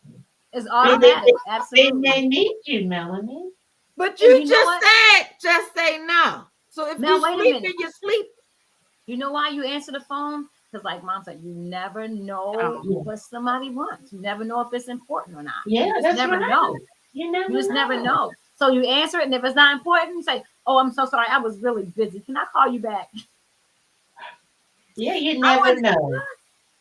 It's automatic. Absolutely. They need you, Melanie. But you just said, just say no. So if you sleep, then you sleep. You know why you answer the phone? Because like Mom said, you never know what somebody wants. You never know if it's important or not. Yeah, you just never know. You just never know. So you answer it, and if it's not important, you say, "Oh, I'm so sorry, I was really busy. Can I call you back?" Yeah, you never know.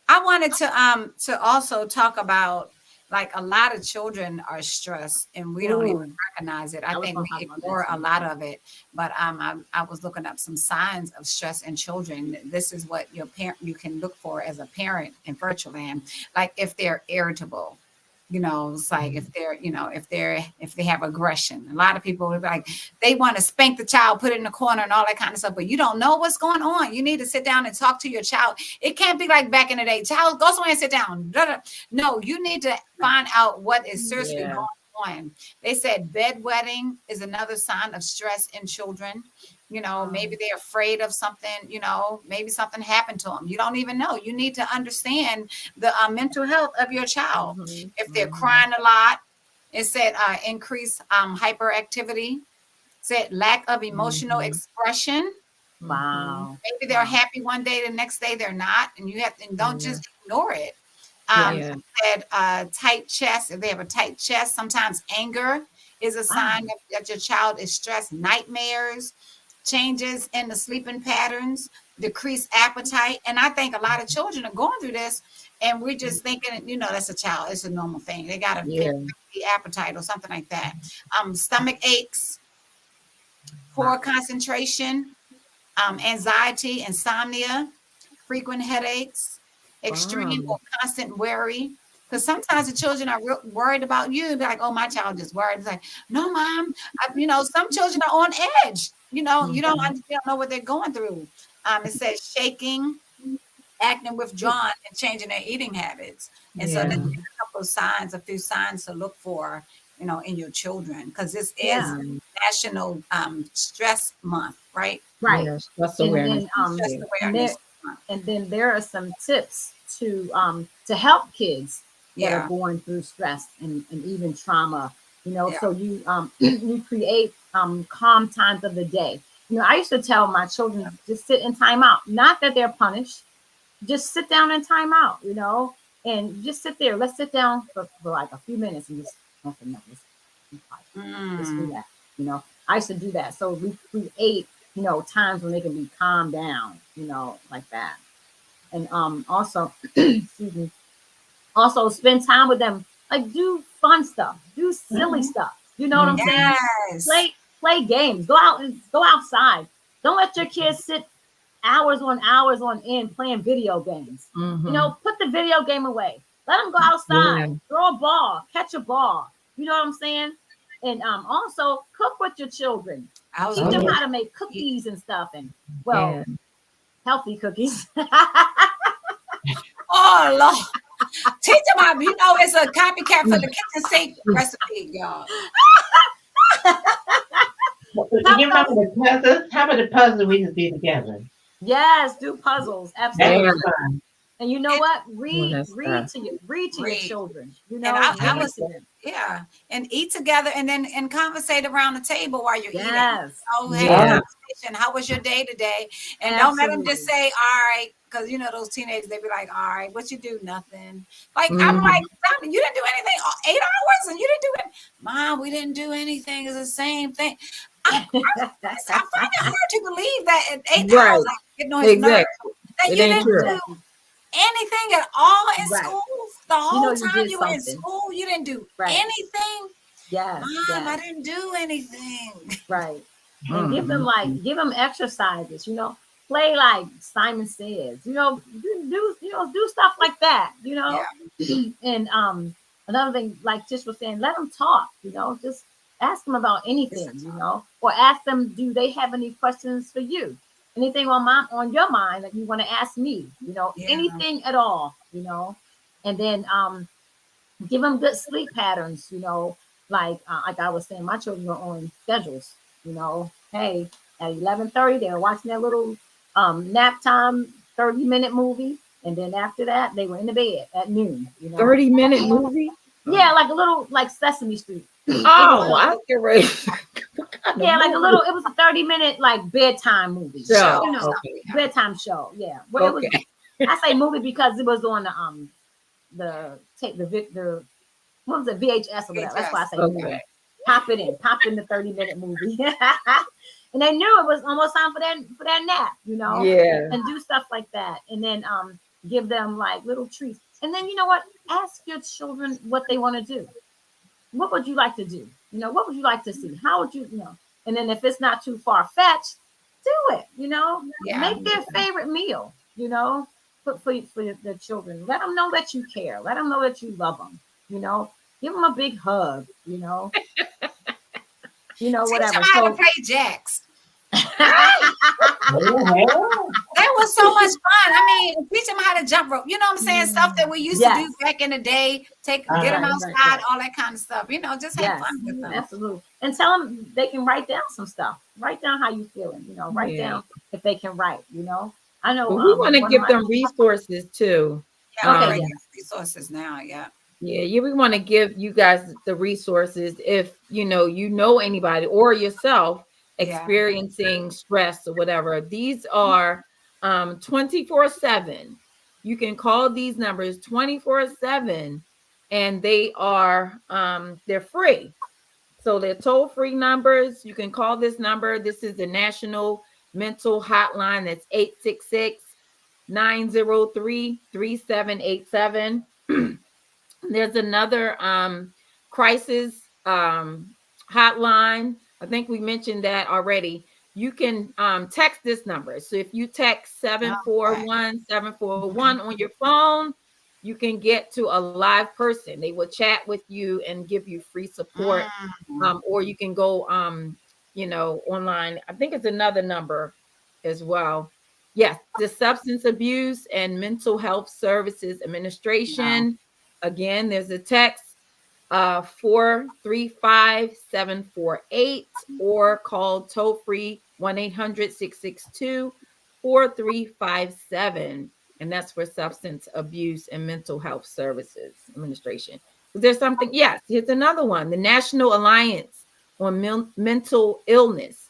I wanted to also talk about, like, a lot of children are stressed and we don't even recognize it. I think we ignore a lot of it. But I was looking up some signs of stress in children. This is what you can look for as a parent in virtual land. Like if they're irritable, it's like if they have aggression. A lot of people are like, they want to spank the child, put it in the corner and all that kind of stuff, but you don't know what's going on. You need to sit down and talk to your child. It can't be like back in the day, child, go somewhere and sit down. No, you need to find out what is seriously going on. They said bedwetting is another sign of stress in children. Maybe they're afraid of something, maybe something happened to them. You don't even know. You need to understand the mental health of your child. Mm-hmm. If they're crying a lot, it said increased hyperactivity, said lack of emotional expression. Wow. Maybe they're happy one day, the next day they're not, and you have to don't just ignore it. Said tight chest. If they have a tight chest, sometimes anger is a sign that your child is stressed. Nightmares, changes in the sleeping patterns, decreased appetite. And I think a lot of children are going through this and we're just thinking, that's a child. It's a normal thing. They got a appetite or something like that. Stomach aches, poor concentration, anxiety, insomnia, frequent headaches, extreme or constant worry. Because sometimes the children are worried about you. Be like, oh, my child is worried. It's like, no, Mom. Some children are on edge. You don't know what they're going through. It says shaking, acting withdrawn, and changing their eating habits. And so there's a few signs to look for, in your children, because this is National Stress Month, right? Right. Yeah, stress awareness. And then there are some tips to help kids that are going through stress and even trauma. So you you create calm times of the day. I used to tell my children just sit in time out. Not that they're punished, just sit down in time out, and just sit there. Let's sit down for like a few minutes and just nothing else. Just do that. I used to do that. So we create, times when they can be calmed down, like that. And also, excuse me, also spend time with them. Like do fun stuff, do silly stuff. You know what I'm saying? Play games. Go outside. Don't let your kids sit hours on end playing video games. Put the video game away. Let them go outside, throw a ball, catch a ball. You know what I'm saying? And also cook with your children. Teach them how to make cookies and stuff, and healthy cookies. Oh Lord. Teach them how, it's a copycat for the kitchen sink recipe, y'all. You remember the puzzles? How about the puzzles we just do together? Yes, do puzzles. Absolutely. And you know what? Read to your children. You know, I was, and eat together, and then and conversate around the table while you're eating. Oh, hey, how was your day today? And don't let them just say, all right, because you know those teenagers, they be like, all right, what you do? Nothing. Like I'm like, you didn't do anything 8 hours, and you didn't do it. Mom, we didn't do anything. It's the same thing. I find it hard to believe that in 8 hours, like, getting on his nerves, that you didn't do anything at all in school. The whole time you were in school, you didn't do anything. Mom, I didn't do anything. Right. And give them exercises, you know, play like Simon Says, you know, do stuff like that, you know. And another thing, like Tish was saying, let them talk, you know, just ask them about anything, you know, or ask them, do they have any questions for you? Anything on your mind that you want to ask me, you know, anything at all, you know. And then give them good sleep patterns, you know, like I was saying, my children were on schedules, you know. Hey, at 11:30 they were watching their little nap time 30-minute movie, and then after that they were in the bed at noon, you know. 30-minute movie? Yeah, like a little, like Sesame Street. I get ready. Yeah, like a little, it was a 30-minute like bedtime movie show, you know, bedtime show. Yeah, well, it was, I say movie because it was on the tape, the what was it, VHS or whatever. That's why I say movie. Pop in the 30-minute movie. And they knew it was almost time for that nap, you know. And do stuff like that, and then give them like little treats. And then, you know what, ask your children what they want to do. What would you like to do? You know, what would you like to see? How would you, you know? And then if it's not too far-fetched, do it, you know. Make their favorite meal, you know, for the children. Let them know that you care. Let them know that you love them, you know. Give them a big hug, you know. You know, whatever. Teach them how to play jacks. That was so much fun. I mean, teach them how to jump rope. You know what I'm saying? Stuff that we used to do back in the day. Get them outside, all that kind of stuff. You know, just have fun with them. Absolutely. And tell them they can write down some stuff. Write down how you feeling. You know, write down if they can write. You know, I know. Well, we want to give them resources too. Resources now. Yeah, we want to give you guys the resources if you know anybody or yourself experiencing stress or whatever. These are 24/7. You can call these numbers 24/7, and they are they're free. So they're toll-free numbers. You can call this number. This is the National Mental Hotline. That's 866-903-3787. There's another crisis hotline. I think we mentioned that already. You can text this number. So if you text 741-741 on your phone, you can get to a live person. They will chat with you and give you free support. Or you can go online. I think it's another number as well. Yes, the Substance Abuse and Mental Health Services Administration. Again, there's a text 435-748 or call toll free 1-800-662-4357. And that's for Substance Abuse and Mental Health Services Administration. Is there something? Yes, here's another one. The National Alliance on Mental Illness.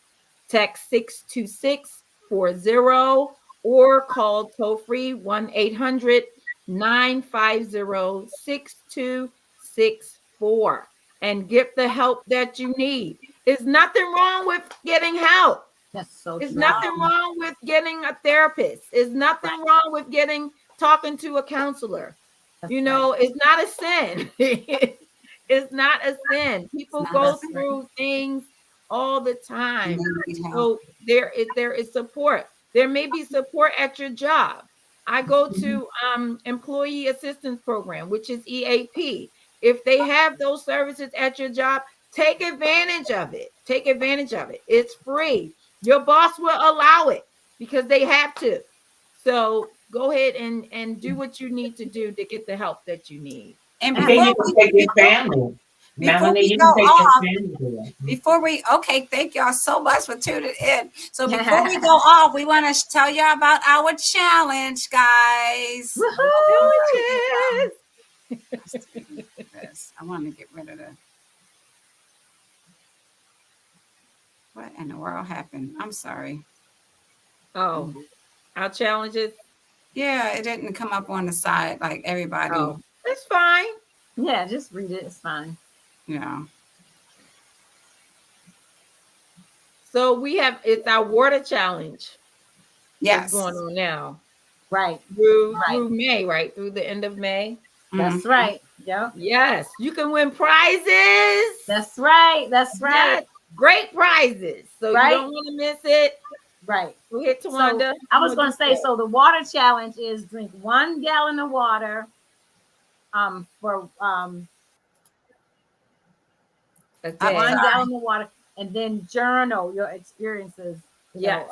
Text 62640 or call toll free 1-800-950-6264 and get the help that you need. There's nothing wrong with getting help. There's nothing wrong with getting a therapist. There's nothing wrong with talking to a counselor. It's not a sin. It's not a sin. People go through things all the time. So there is support. There may be support at your job. I go to Employee Assistance Program, which is EAP. If they have those services at your job, take advantage of it. Take advantage of it. It's free. Your boss will allow it because they have to. So go ahead and do what you need to do to get the help that you need. And then you can take your family. Thank y'all so much for tuning in. So before we go off, we want to tell y'all about our challenge, guys. I want to get rid of the. What in the world happened? I'm sorry. Oh, our challenges. Yeah, it didn't come up on the side like everybody. Oh, it's fine. Yeah, just read it. It's fine. Yeah. So it's our water challenge. Yes. Going on now. Right. Through May, right? Through the end of May. That's right. Yeah. Yes. You can win prizes. That's right. That's right. Yes. Great prizes. So you don't want to miss it. Right. Go ahead, Tawanda. So I was going to say, so the water challenge is drink 1 gallon of water for 1 gallon of water, and then journal your experiences. Yeah.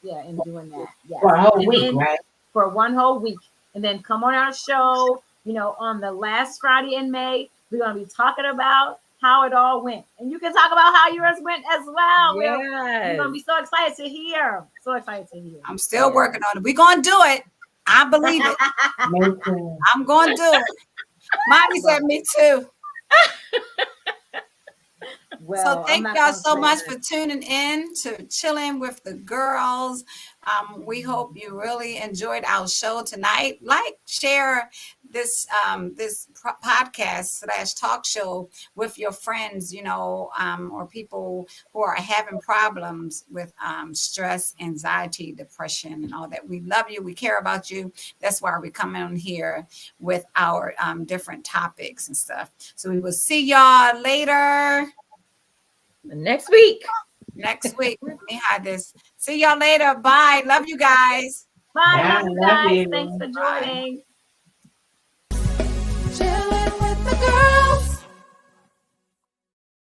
In doing that. Yeah. For a whole week, right? For 1 whole week. And then come on our show, on the last Friday in May. We're going to be talking about how it all went. And you can talk about how yours went as well. Yes. We're going to be so excited to hear. I'm still working on it. We're going to do it. I believe it. I'm going to do it. Mommy said me too. So thank y'all so much for tuning in to Chillin with the Girls. We hope you really enjoyed our show tonight. Like, share this podcast / talk show with your friends, or people who are having problems with stress, anxiety, depression, and all that. We love you. We care about you. That's why we come on here with our different topics and stuff. So we will see y'all later. Next week. Let me hide this. See y'all later. Bye. Love you guys. Bye. Love you guys. Thanks for joining. Chillin'.